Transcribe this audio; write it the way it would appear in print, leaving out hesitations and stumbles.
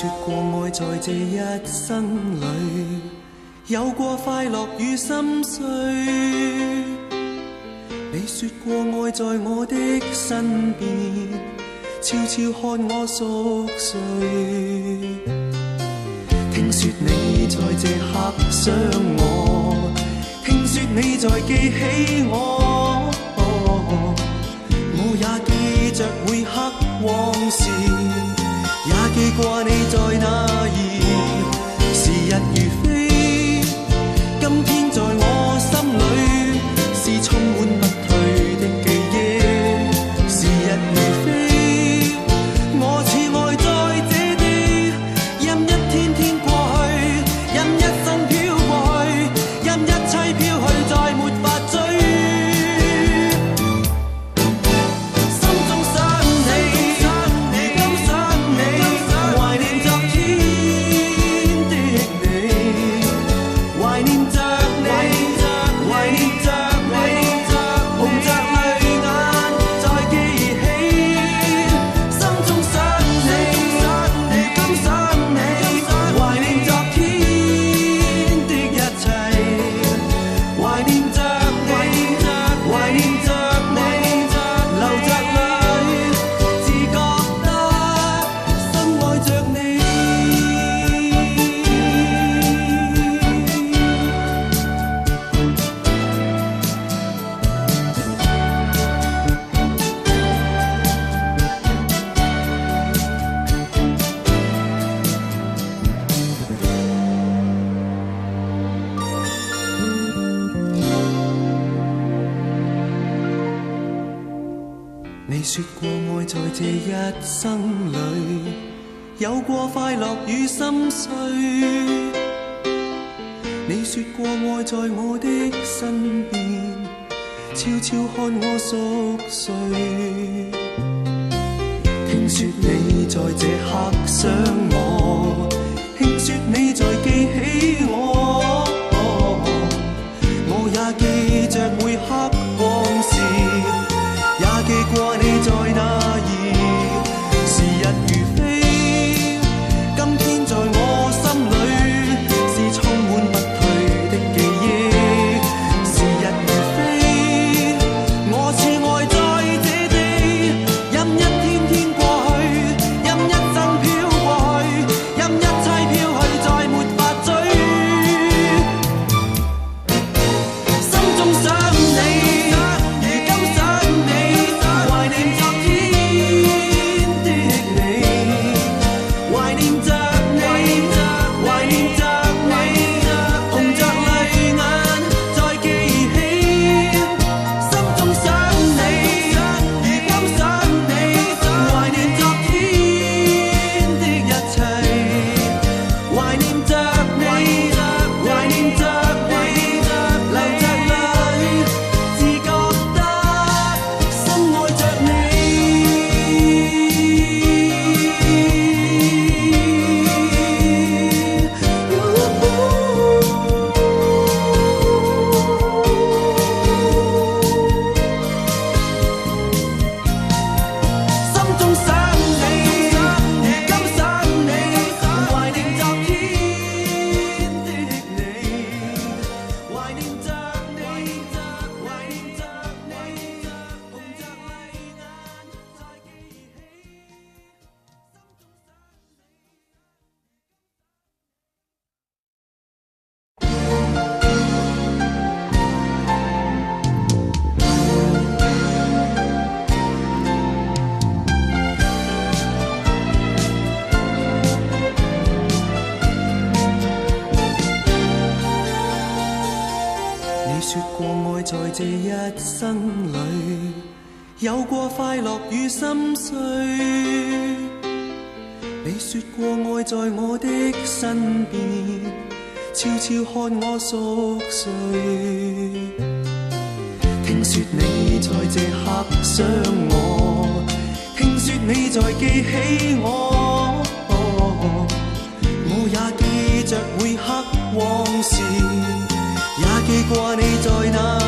說過愛在這一生裏，有過快樂與心碎。你說過愛在我的身邊，悄悄看我熟睡。聽說你在這刻想我，聽說你在記起我，我也記着每刻往事，也記掛你在哪兒。時日如飛，今天在我心裏是充滿不退的記憶。時日如飛，我似愛在這地，任一天天過去，任一生飄過去，任一切飄去，再沒法追。你說過愛在這一生裏，有過快樂與心碎。你說過愛在我的身邊，悄悄看我熟睡。聽說你在這刻想我，聽說你在記起我，我也記着每刻往事，也記掛你在哪兒。時日如飛，今天在我心裏是充滿不退的記憶。時日如飛，我似愛在這地，任一天天過去，任一生飄過去，任一切飄去，再沒法追。心中想你，說過愛在這一生裏，有過快樂與心碎。你說過愛在我的身邊，悄悄看我熟睡。聽說你在這刻想我，聽說你在記起我，我也記着每刻往事，也記掛你在哪。